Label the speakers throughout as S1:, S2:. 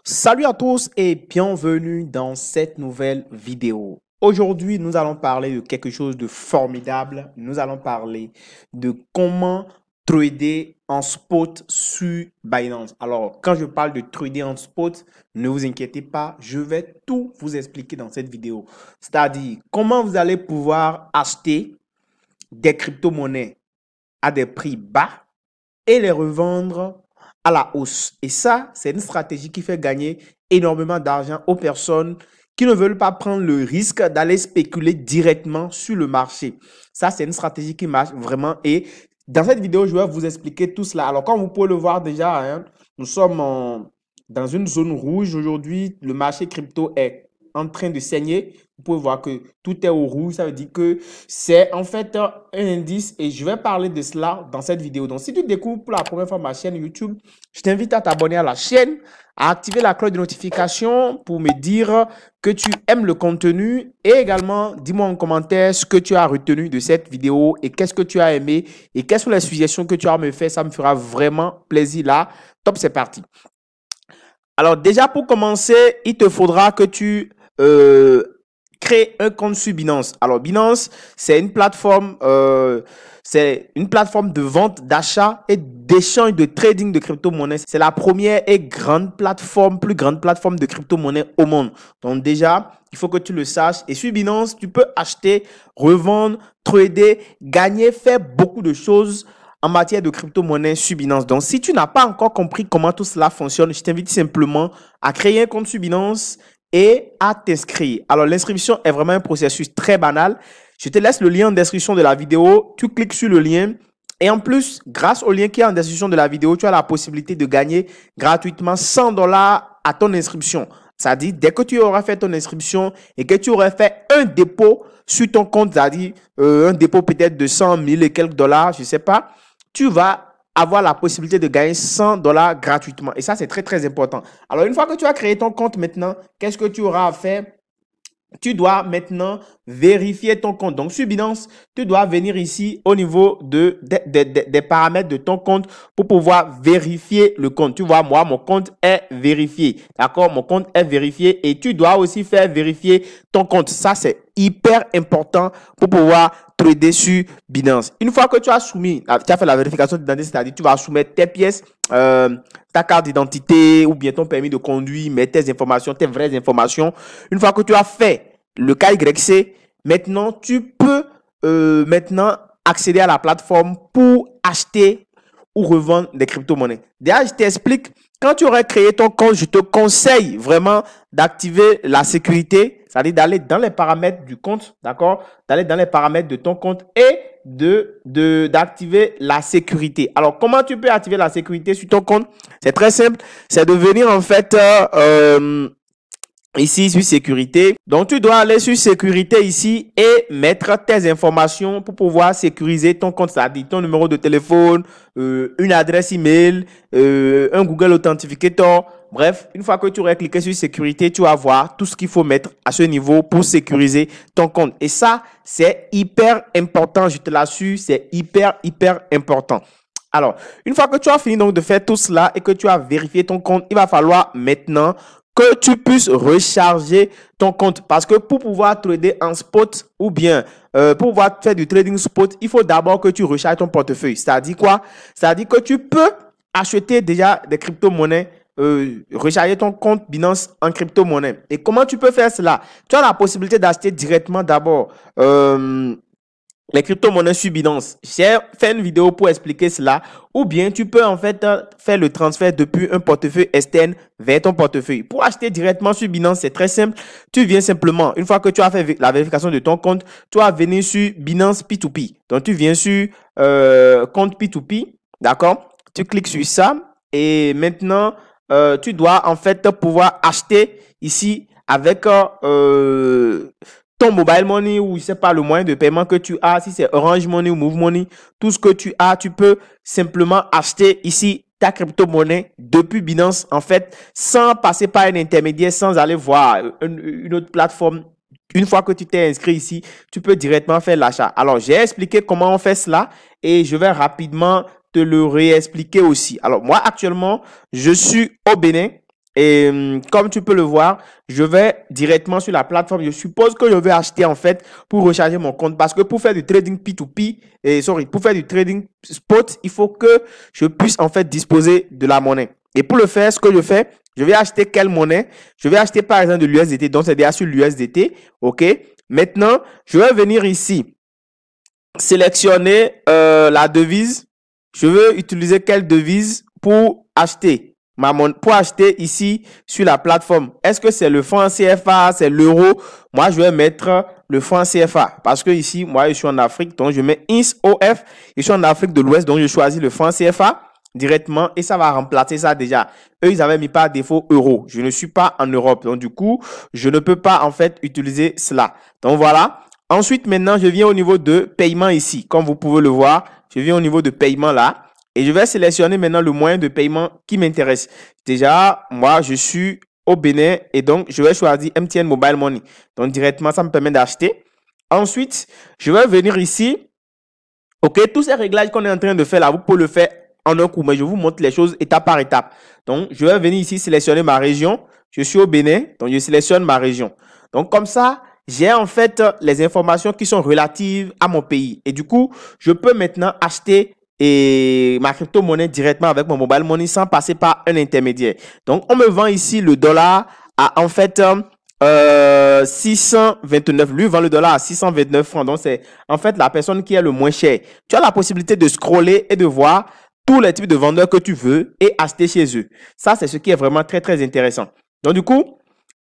S1: Salut à tous et bienvenue dans cette nouvelle vidéo. Aujourd'hui, nous allons parler de quelque chose de formidable. Nous allons parler de comment trader en spot sur Binance. Alors, quand je parle de trader en spot, ne vous inquiétez pas, je vais tout vous expliquer dans cette vidéo. C'est-à-dire, comment vous allez pouvoir acheter des crypto-monnaies à des prix bas et les revendre à la hausse. Et ça, c'est une stratégie qui fait gagner énormément d'argent aux personnes qui ne veulent pas prendre le risque d'aller spéculer directement sur le marché. Ça, c'est une stratégie qui marche vraiment. Et dans cette vidéo, je vais vous expliquer tout cela. Alors, comme vous pouvez le voir déjà, hein, nous sommes dans une zone rouge aujourd'hui. Le marché crypto est en train de saigner. Vous pouvez voir que tout est au rouge. Ça veut dire que c'est en fait un indice et je vais parler de cela dans cette vidéo. Donc, si tu découvres pour la première fois ma chaîne YouTube, je t'invite à t'abonner à la chaîne, à activer la cloche de notification pour me dire que tu aimes le contenu et également dis-moi en commentaire ce que tu as retenu de cette vidéo et qu'est-ce que tu as aimé et quelles sont les suggestions que tu as me fait. Ça me fera vraiment plaisir là. Top, c'est parti. Alors déjà pour commencer, il te faudra que tu crées un compte sur Binance. Alors Binance, c'est une plateforme de vente, d'achat et d'échange de trading de crypto-monnaies. C'est la première et plus grande plateforme de crypto-monnaies au monde. Donc déjà, il faut que tu le saches. Et sur Binance, tu peux acheter, revendre, trader, gagner, faire beaucoup de choses en matière de crypto-monnaie sur Binance. Donc, si tu n'as pas encore compris comment tout cela fonctionne, je t'invite simplement à créer un compte sur Binance et à t'inscrire. Alors, l'inscription est vraiment un processus très banal. Je te laisse le lien en description de la vidéo. Tu cliques sur le lien. Et en plus, grâce au lien qui est en description de la vidéo, tu as la possibilité de gagner gratuitement $100 à ton inscription. C'est-à-dire, dès que tu auras fait ton inscription et que tu auras fait un dépôt sur ton compte, c'est-à-dire un dépôt peut-être de 100 000 et quelques dollars, je ne sais pas, tu vas avoir la possibilité de gagner $100 gratuitement. Et ça, c'est très, très important. Alors, une fois que tu as créé ton compte maintenant, qu'est-ce que tu auras à faire? Tu dois maintenant vérifier ton compte. Donc, sur Binance, tu dois venir ici au niveau des paramètres de ton compte pour pouvoir vérifier le compte. Tu vois, moi, mon compte est vérifié. D'accord? Mon compte est vérifié et tu dois aussi faire vérifier ton compte. Ça, c'est hyper important pour pouvoir trader sur Binance. Une fois que tu as fait la vérification d'identité, c'est-à-dire tu vas soumettre tes pièces, ta carte d'identité ou bien ton permis de conduire, mettre tes informations, tes vraies informations. Une fois que tu as fait le KYC, maintenant tu peux maintenant accéder à la plateforme pour acheter ou revendre des crypto-monnaies. Déjà, je t'explique, quand tu aurais créé ton compte, je te conseille vraiment d'activer la sécurité, c'est-à-dire d'aller dans les paramètres du compte, d'accord? D'aller dans les paramètres de ton compte et d'activer la sécurité. Alors, comment tu peux activer la sécurité sur ton compte? C'est très simple, c'est de venir en fait ici sur sécurité. Donc, tu dois aller sur sécurité ici et mettre tes informations pour pouvoir sécuriser ton compte, c'est-à-dire ton numéro de téléphone, une adresse email, un Google Authenticator. Bref, une fois que tu aurais cliqué sur sécurité, tu vas voir tout ce qu'il faut mettre à ce niveau pour sécuriser ton compte. Et ça, c'est hyper important, je te l'assure, c'est hyper important. Alors, une fois que tu as fini donc de faire tout cela et que tu as vérifié ton compte, il va falloir maintenant que tu puisses recharger ton compte. Parce que pour pouvoir trader en spot ou bien pour pouvoir faire du trading spot, il faut d'abord que tu recharges ton portefeuille. C'est-à-dire quoi? C'est-à-dire que tu peux acheter déjà des crypto-monnaies, recharger ton compte Binance en crypto-monnaie. Et comment tu peux faire cela? Tu as la possibilité d'acheter directement d'abord les crypto-monnaies sur Binance. J'ai fait une vidéo pour expliquer cela. Ou bien tu peux en fait faire le transfert depuis un portefeuille externe vers ton portefeuille. Pour acheter directement sur Binance, c'est très simple. Tu viens simplement, une fois que tu as fait la vérification de ton compte, tu vas venir sur Binance P2P. Donc tu viens sur compte P2P. D'accord? Tu cliques sur ça. Et maintenant, tu dois en fait pouvoir acheter ici avec ton mobile money ou je sais pas le moyen de paiement que tu as, si c'est Orange Money ou Move Money, tout ce que tu as, tu peux simplement acheter ici ta crypto-monnaie depuis Binance en fait, sans passer par un intermédiaire, sans aller voir une autre plateforme. Une fois que tu t'es inscrit ici, tu peux directement faire l'achat. Alors, j'ai expliqué comment on fait cela et je vais rapidement te le réexpliquer aussi. Alors, moi, actuellement, je suis au Bénin Et comme tu peux le voir, je vais directement sur la plateforme. Je suppose que je vais acheter en fait pour recharger mon compte. Parce que pour faire du trading P2P, pour faire du trading spot, il faut que je puisse en fait disposer de la monnaie. Et pour le faire, ce que je fais, je vais acheter quelle monnaie? Je vais acheter par exemple de l'USDT. Donc, c'est déjà sur l'USDT. OK. Maintenant, je vais venir ici, sélectionner la devise. Je veux utiliser quelle devise pour acheter pour acheter ici sur la plateforme. Est-ce que c'est le franc CFA, c'est l'euro? Moi, je vais mettre le franc CFA parce que ici, moi, je suis en Afrique, donc je mets INS-OF. Je suis en Afrique de l'Ouest, donc je choisis le franc CFA directement et ça va remplacer ça déjà. Eux, ils avaient mis par défaut euro. Je ne suis pas en Europe, donc du coup, je ne peux pas en fait utiliser cela. Donc voilà. Ensuite, maintenant, je viens au niveau de paiement ici. Comme vous pouvez le voir, je viens au niveau de paiement là. Et je vais sélectionner maintenant le moyen de paiement qui m'intéresse. Déjà, moi, je suis au Bénin et donc, je vais choisir MTN Mobile Money. Donc, directement, ça me permet d'acheter. Ensuite, je vais venir ici. OK, tous ces réglages qu'on est en train de faire là, vous pouvez le faire en un coup, mais je vous montre les choses étape par étape. Donc, je vais venir ici sélectionner ma région. Je suis au Bénin, donc je sélectionne ma région. Donc, comme ça, j'ai en fait les informations qui sont relatives à mon pays. Et du coup, je peux maintenant acheter ma crypto-monnaie directement avec mon mobile money sans passer par un intermédiaire. Donc, on me vend ici le dollar à en fait 629. Lui vend le dollar à 629 francs. Donc, c'est en fait la personne qui est le moins cher. Tu as la possibilité de scroller et de voir tous les types de vendeurs que tu veux et acheter chez eux. Ça, c'est ce qui est vraiment très, très intéressant. Donc, du coup,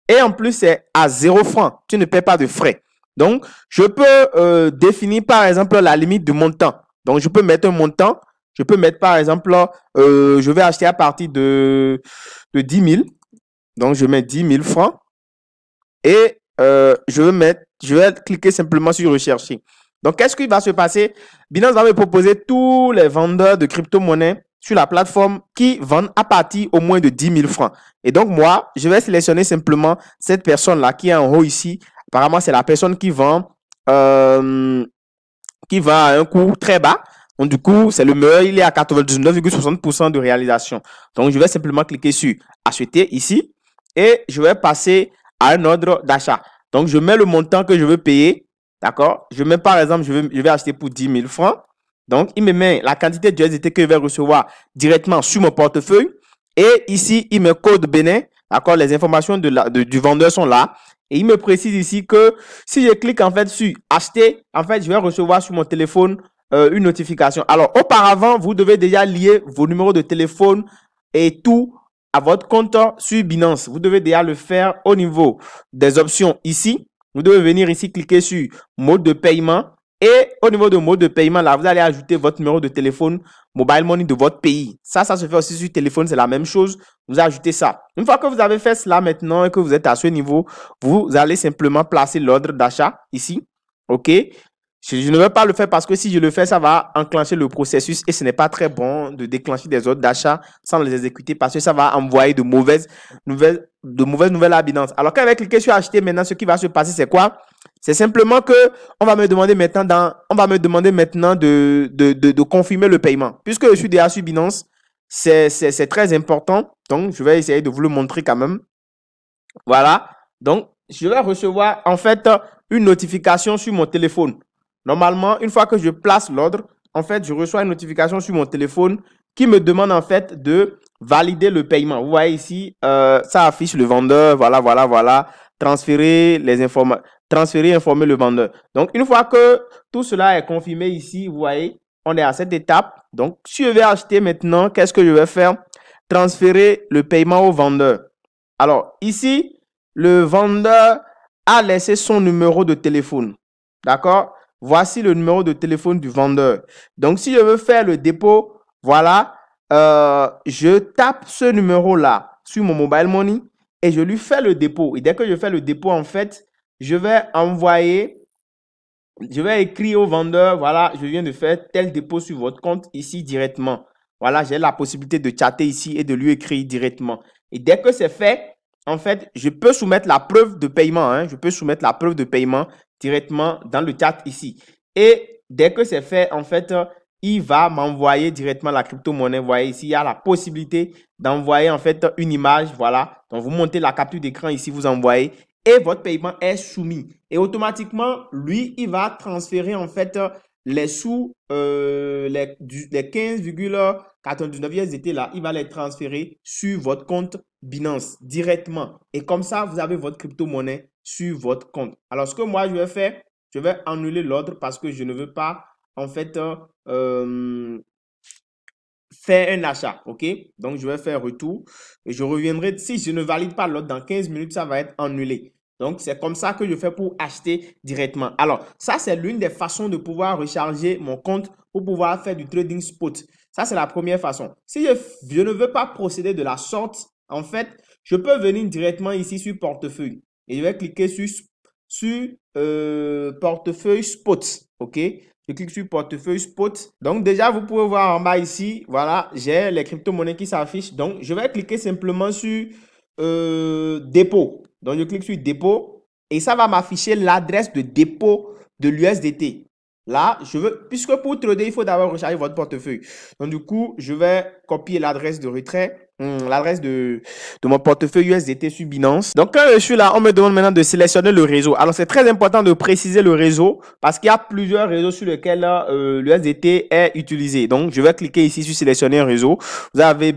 S1: et en plus, c'est à 0 francs. Tu ne paies pas de frais. Donc, je peux définir, par exemple, la limite de montant. Donc, je peux mettre un montant. Je peux mettre, par exemple, je vais acheter à partir de 10 000. Donc, je mets 10 000 francs. Et je vais cliquer simplement sur rechercher. Donc, qu'est-ce qui va se passer? Binance va me proposer tous les vendeurs de crypto-monnaies sur la plateforme qui vendent à partir au moins de 10 000 francs. Et donc, moi, je vais sélectionner simplement cette personne-là qui est en haut ici. Apparemment, c'est la personne qui vend à un coût très bas. Donc, du coup, c'est le meilleur. Il est à 99,60% de réalisation. Donc, je vais simplement cliquer sur acheter ici et je vais passer à un ordre d'achat. Donc, je mets le montant que je veux payer. D'accord? Je mets par exemple, je vais acheter pour 10 000 francs. Donc, il me met la quantité de USDT que je vais recevoir directement sur mon portefeuille. Et ici, il me code Bénin. D'accord? Les informations du vendeur sont là. Et il me précise ici que si je clique en fait sur acheter, en fait, je vais recevoir sur mon téléphone une notification. Alors, auparavant, vous devez déjà lier vos numéros de téléphone et tout à votre compte sur Binance. Vous devez déjà le faire au niveau des options ici. Vous devez venir ici, cliquer sur mode de paiement. Et au niveau de mode de paiement, là, vous allez ajouter votre numéro de téléphone mobile money de votre pays. Ça se fait aussi sur téléphone, c'est la même chose. Vous ajoutez ça. Une fois que vous avez fait cela maintenant et que vous êtes à ce niveau, vous allez simplement placer l'ordre d'achat ici. OK? Je ne vais pas le faire parce que si je le fais, ça va enclencher le processus et ce n'est pas très bon de déclencher des ordres d'achat sans les exécuter parce que ça va envoyer de mauvaises nouvelles à Binance. Alors, quand je vais cliquer sur acheter maintenant, ce qui va se passer, c'est quoi? C'est simplement que on va me demander maintenant de confirmer le paiement. Puisque je suis déjà sur Binance, c'est très important. Donc, je vais essayer de vous le montrer quand même. Voilà. Donc, je vais recevoir en fait une notification sur mon téléphone. Normalement, une fois que je place l'ordre, en fait, je reçois une notification sur mon téléphone qui me demande en fait de valider le paiement. Vous voyez ici, ça affiche le vendeur, voilà. Transférer les informations, informer le vendeur. Donc, une fois que tout cela est confirmé ici, vous voyez, on est à cette étape. Donc, si je vais acheter maintenant, qu'est-ce que je vais faire? Transférer le paiement au vendeur. Alors, ici, le vendeur a laissé son numéro de téléphone. D'accord? Voici le numéro de téléphone du vendeur. Donc, si je veux faire le dépôt, voilà, je tape ce numéro-là sur mon mobile money et je lui fais le dépôt. Et dès que je fais le dépôt, en fait, je vais écrire au vendeur, voilà, je viens de faire tel dépôt sur votre compte ici directement. Voilà, j'ai la possibilité de chatter ici et de lui écrire directement. Et dès que c'est fait, en fait, je peux soumettre la preuve de paiement. Hein, je peux soumettre la preuve de paiement directement dans le chat ici. Et dès que c'est fait, en fait, il va m'envoyer directement la crypto-monnaie. Vous voyez ici, il y a la possibilité d'envoyer en fait une image. Voilà. Donc, vous montez la capture d'écran ici, vous envoyez et votre paiement est soumis. Et automatiquement, lui, il va transférer en fait les sous, les 15,99 USDT là, il va les transférer sur votre compte Binance directement. Et comme ça, vous avez votre crypto-monnaie sur votre compte. Alors, ce que moi, je vais faire, je vais annuler l'ordre parce que je ne veux pas en fait faire un achat. OK? Donc, je vais faire retour et je reviendrai. Si je ne valide pas l'ordre dans 15 minutes, ça va être annulé. Donc, c'est comme ça que je fais pour acheter directement. Alors, ça, c'est l'une des façons de pouvoir recharger mon compte pour pouvoir faire du trading spot. Ça, c'est la première façon. Si je ne veux pas procéder de la sorte, en fait, je peux venir directement ici sur portefeuille. Et je vais cliquer sur portefeuille spot. OK? Je clique sur portefeuille spot. Donc, déjà, vous pouvez voir en bas ici, voilà, j'ai les crypto-monnaies qui s'affichent. Donc, je vais cliquer simplement sur dépôt. Donc, je clique sur dépôt et ça va m'afficher l'adresse de dépôt de l'USDT. Là, puisque pour trader, il faut d'abord recharger votre portefeuille. Donc, du coup, je vais copier l'adresse de retrait, l'adresse de mon portefeuille USDT sur Binance. Donc, quand je suis là, on me demande maintenant de sélectionner le réseau. Alors, c'est très important de préciser le réseau parce qu'il y a plusieurs réseaux sur lesquels l'USDT est utilisé. Donc, je vais cliquer ici sur sélectionner un réseau. Vous avez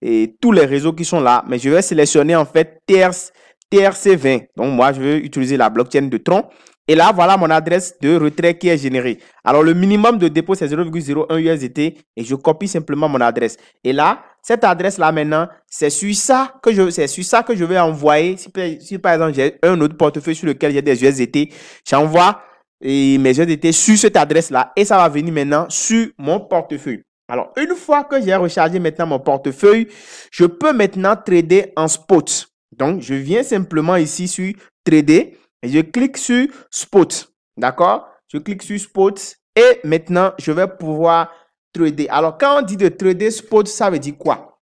S1: et tous les réseaux qui sont là, mais je vais sélectionner en fait TRC20. Donc, moi, je vais utiliser la blockchain de Tron. Et là, voilà mon adresse de retrait qui est générée. Alors, le minimum de dépôt, c'est 0,01 USDT et je copie simplement mon adresse. Et là, cette adresse-là, maintenant, c'est sur ça que je vais envoyer. Si par exemple, j'ai un autre portefeuille sur lequel j'ai des USDT, j'envoie mes USDT sur cette adresse-là et ça va venir maintenant sur mon portefeuille. Alors, une fois que j'ai rechargé maintenant mon portefeuille, je peux maintenant trader en spot. Donc, je viens simplement ici sur trader. Et je clique sur spot. D'accord? Je clique sur spot et maintenant, je vais pouvoir trader. Alors, quand on dit de trader spot, ça veut dire quoi?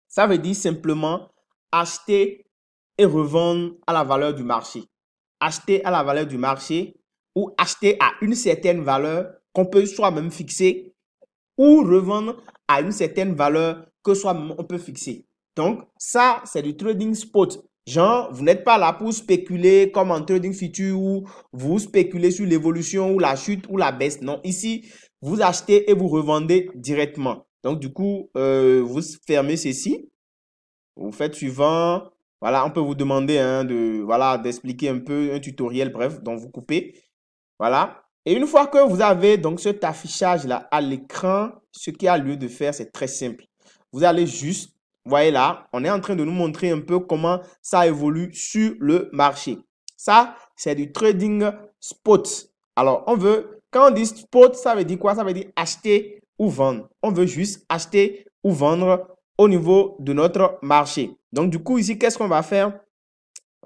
S1: Ça veut dire simplement acheter et revendre à la valeur du marché. Acheter à la valeur du marché ou acheter à une certaine valeur qu'on peut soi-même fixer ou revendre à une certaine valeur que soi-même on peut fixer. Donc, ça, c'est du trading spot. Genre, vous n'êtes pas là pour spéculer comme en trading future où vous spéculez sur l'évolution ou la chute ou la baisse. Non, ici, vous achetez et vous revendez directement. Donc, du coup, vous fermez ceci. Vous faites suivant. Voilà, on peut vous demander d'expliquer un peu un tutoriel, bref, donc vous coupez. Voilà. Et une fois que vous avez donc cet affichage-là à l'écran, ce qui a lieu de faire, c'est très simple. Vous allez juste, vous voyez là, on est en train de nous montrer un peu comment ça évolue sur le marché. Ça, c'est du trading spot. Alors, quand on dit spot, ça veut dire quoi? Ça veut dire acheter ou vendre. On veut juste acheter ou vendre au niveau de notre marché. Donc, du coup, ici, qu'est-ce qu'on va faire?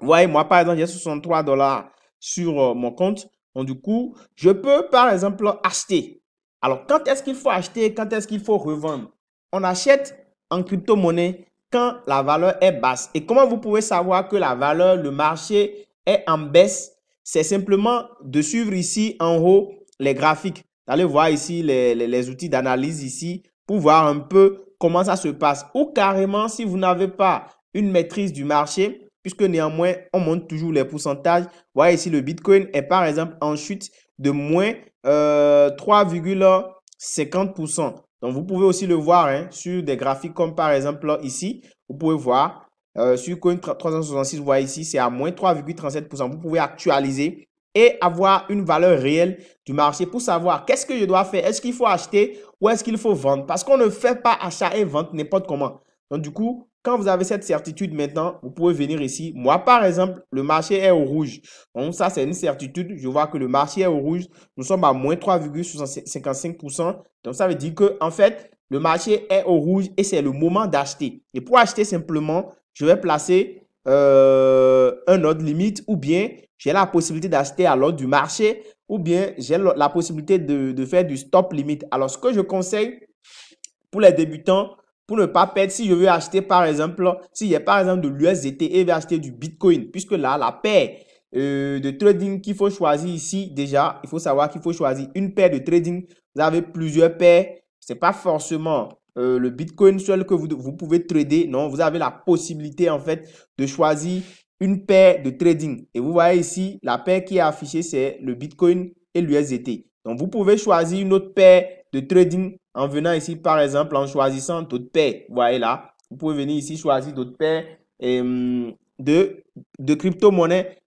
S1: Vous voyez, moi, par exemple, j'ai 63 $ sur mon compte. Donc, du coup, je peux, par exemple, acheter. Alors, quand est-ce qu'il faut acheter? Quand est-ce qu'il faut revendre? On achète en crypto-monnaie quand la valeur est basse. Et comment vous pouvez savoir que le marché est en baisse? C'est simplement de suivre ici en haut les graphiques. Allez voir ici les outils d'analyse ici pour voir un peu comment ça se passe. Ou carrément, si vous n'avez pas une maîtrise du marché, puisque néanmoins, on monte toujours les pourcentages. Vous voyez ici, le Bitcoin est par exemple en chute de moins 3,50%. Donc, vous pouvez aussi le voir sur des graphiques comme par exemple ici. Vous pouvez voir sur Coin 366, vous voyez ici, c'est à moins 3,37%. Vous pouvez actualiser et avoir une valeur réelle du marché pour savoir qu'est-ce que je dois faire. Est-ce qu'il faut acheter ou est-ce qu'il faut vendre? Parce qu'on ne fait pas achat et vente n'importe comment. Donc, du coup, quand vous avez cette certitude maintenant, vous pouvez venir ici. Moi, par exemple, le marché est au rouge. Donc, ça, c'est une certitude. Je vois que le marché est au rouge. Nous sommes à moins 3,55%. Donc, ça veut dire que, en fait, le marché est au rouge et c'est le moment d'acheter. Et pour acheter simplement, je vais placer un ordre limite ou bien j'ai la possibilité d'acheter à l'ordre du marché ou bien j'ai la possibilité de faire du stop limite. Alors, ce que je conseille pour les débutants, pour ne pas perdre, si je veux acheter par exemple, s'il y a par exemple de l'USDT et je vais acheter du Bitcoin, puisque là, la paire de trading qu'il faut choisir ici, déjà, il faut savoir qu'il faut choisir une paire de trading. vous avez plusieurs paires. C'est pas forcément le Bitcoin seul que vous pouvez trader. Non, vous avez la possibilité en fait de choisir une paire de trading. Et vous voyez ici, la paire qui est affichée, c'est le Bitcoin et l'USDT. Donc, vous pouvez choisir une autre paire de trading en venant ici, par exemple, en choisissant d'autres paires. Vous voyez là, vous pouvez venir ici choisir d'autres paires de crypto-monnaies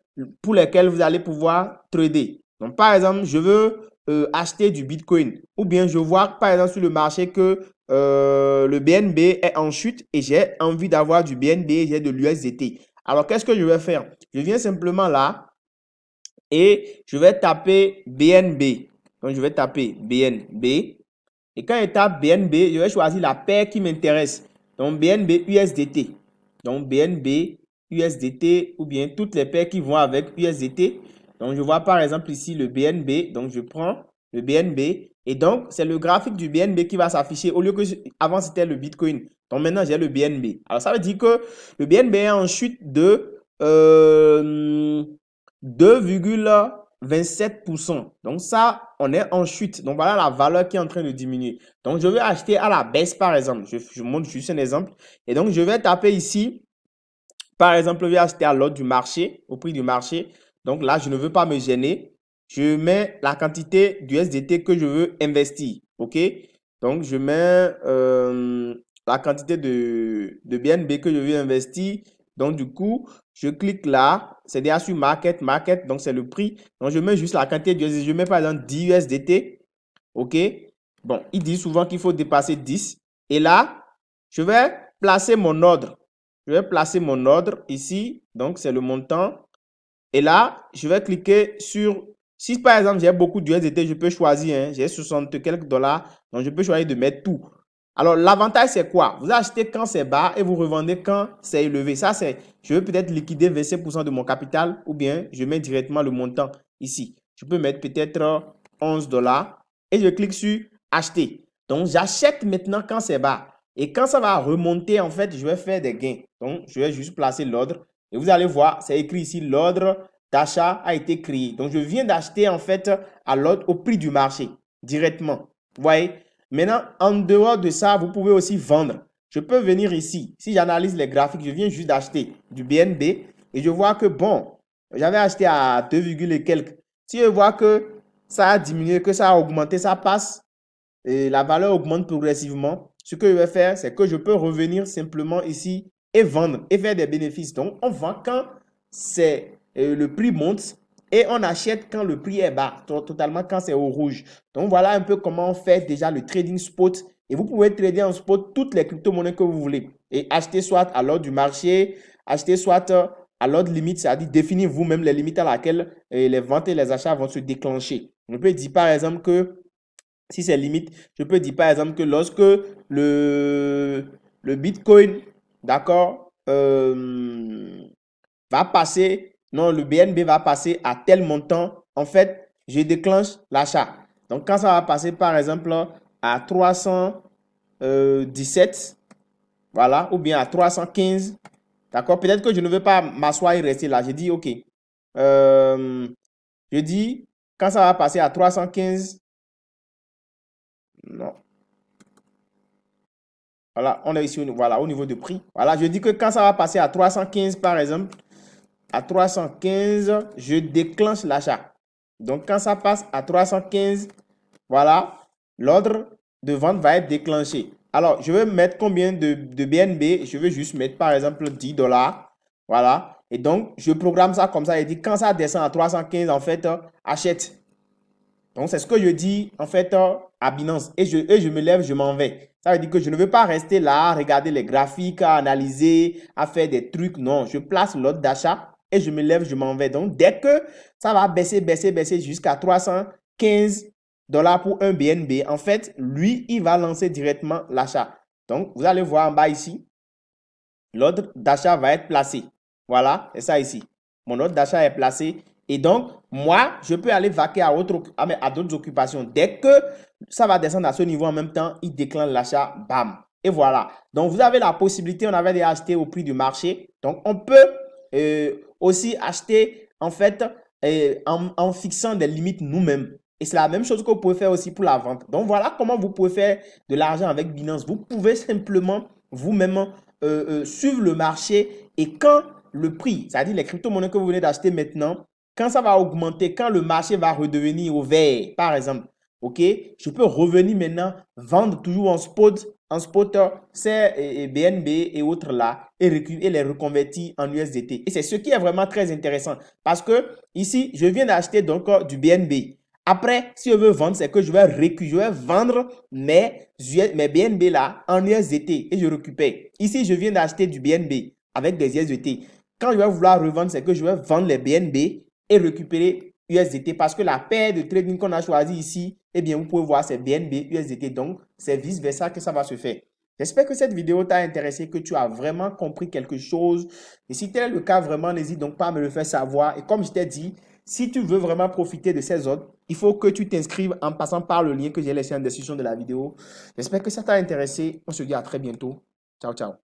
S1: pour lesquelles vous allez pouvoir trader. Donc, par exemple, je veux acheter du Bitcoin ou bien je vois, par exemple, sur le marché que le BNB est en chute et j'ai envie d'avoir du BNB et j'ai de l'USDT. Alors, qu'est-ce que je vais faire? Je viens simplement là et je vais taper BNB. Donc, je vais taper BNB. Et quand je tape BNB, je vais choisir la paire qui m'intéresse. Donc, BNB USDT. Donc, BNB USDT ou bien toutes les paires qui vont avec USDT. Donc, je vois par exemple ici le BNB. Donc, je prends le BNB. Et donc, c'est le graphique du BNB qui va s'afficher au lieu que avant c'était le Bitcoin. Donc, maintenant, j'ai le BNB. Alors, ça veut dire que le BNB est en chute de 2,27%. Donc ça, on est en chute. Donc voilà la valeur qui est en train de diminuer. Donc je vais acheter à la baisse par exemple. Je montre juste un exemple. Et donc je vais taper ici. Par exemple, je vais acheter à l'ordre du marché, au prix du marché. Donc là, je ne veux pas me gêner. Je mets la quantité d'USDT que je veux investir. OK? Donc je mets la quantité de BNB que je veux investir. Donc du coup, je clique là. C'est déjà sur Market. Market, donc c'est le prix. Donc je mets juste la quantité d'USDT. Je mets par exemple 10 USDT. OK? Bon, il dit souvent qu'il faut dépasser 10. Et là, je vais placer mon ordre. Je vais placer mon ordre ici. Donc, c'est le montant. Et là, je vais cliquer sur... Si par exemple, j'ai beaucoup d'USDT, je peux choisir. Hein, j'ai 60 quelques dollars. Donc, je peux choisir de mettre tout. Alors, l'avantage, c'est quoi? Vous achetez quand c'est bas et vous revendez quand c'est élevé. Ça, c'est... Je veux peut-être liquider 25% de mon capital ou bien je mets directement le montant ici. Je peux mettre peut-être 11 dollars et je clique sur acheter. Donc, j'achète maintenant quand c'est bas. Et quand ça va remonter, en fait, je vais faire des gains. Donc, je vais juste placer l'ordre. Et vous allez voir, c'est écrit ici, l'ordre d'achat a été créé. Donc, je viens d'acheter, en fait, à l'ordre au prix du marché, directement. Vous voyez? Maintenant, en dehors de ça, vous pouvez aussi vendre. Je peux venir ici. Si j'analyse les graphiques, je viens juste d'acheter du BNB et je vois que, bon, j'avais acheté à 2, et quelques. Si je vois que ça a diminué, que ça a augmenté, ça passe et la valeur augmente progressivement. Ce que je vais faire, c'est que je peux revenir simplement ici et vendre et faire des bénéfices. Donc, on vend quand le prix monte et on achète quand le prix est bas, totalement quand c'est au rouge. Donc, voilà un peu comment on fait déjà le trading spot. Et vous pouvez trader en spot toutes les crypto-monnaies que vous voulez. Et acheter soit à l'ordre du marché, acheter soit à l'ordre limite, c'est-à-dire définir vous-même les limites à laquelle les ventes et les achats vont se déclencher. On peut dire par exemple que si c'est limite, je peux dire par exemple que lorsque le Bitcoin, d'accord, va passer, non, le BNB va passer à tel montant, en fait, je déclenche l'achat. Donc, quand ça va passer par exemple à 317, voilà, ou bien à 315, d'accord, peut-être que je ne veux pas m'asseoir et rester là. Je dis, OK, je dis, quand ça va passer à 315, non. Voilà, on est ici voilà, au niveau de prix. Voilà, je dis que quand ça va passer à 315 par exemple, à 315, je déclenche l'achat. Donc, quand ça passe à 315, voilà, l'ordre de vente va être déclenché. Alors, je vais mettre combien de BNB? Je vais juste mettre par exemple 10 dollars. Voilà. Et donc, je programme ça comme ça. Et dit quand ça descend à 315, en fait, achète. Donc, c'est ce que je dis en fait à Binance. Et je me lève, je m'en vais. Ça veut dire que je ne veux pas rester là, regarder les graphiques, à analyser, à faire des trucs. Non, je place l'ordre d'achat et je me lève, je m'en vais. Donc, dès que ça va baisser, baisser, baisser jusqu'à 315 dollars pour un BNB, en fait, lui, il va lancer directement l'achat. Donc, vous allez voir en bas ici, l'ordre d'achat va être placé. Voilà, c'est ça ici. Mon ordre d'achat est placé. Et donc, moi, je peux aller vaquer à d'autres occupations. Dès que ça va descendre à ce niveau en même temps, il déclenche l'achat, bam. Et voilà. Donc, vous avez la possibilité, on avait déjà acheté au prix du marché. Donc, on peut aussi acheter, en fait, en fixant des limites nous-mêmes. Et c'est la même chose que vous pouvez faire aussi pour la vente. Donc voilà comment vous pouvez faire de l'argent avec Binance. Vous pouvez simplement vous-même suivre le marché et quand le prix, c'est-à-dire les crypto-monnaies que vous venez d'acheter maintenant, quand ça va augmenter, quand le marché va redevenir au vert, par exemple, ok, je peux revenir maintenant, vendre toujours en spot ces BNB et autres là et les reconvertir en USDT. Et c'est ce qui est vraiment très intéressant parce que ici, je viens d'acheter donc du BNB. Après, si je veux vendre, c'est que je vais vendre mes BNB là en USDT et je récupère. Ici, je viens d'acheter du BNB avec des USDT. Quand je vais vouloir revendre, c'est que je vais vendre les BNB et récupérer USDT parce que la paire de trading qu'on a choisi ici, eh bien, vous pouvez voir c'est BNB, USDT. Donc, c'est vice-versa que ça va se faire. J'espère que cette vidéo t'a intéressé, que tu as vraiment compris quelque chose. Et si tel est le cas, vraiment, n'hésite donc pas à me le faire savoir. Et comme je t'ai dit, si tu veux vraiment profiter de ces autres, il faut que tu t'inscrives en passant par le lien que j'ai laissé en description de la vidéo. J'espère que ça t'a intéressé. On se dit à très bientôt. Ciao, ciao.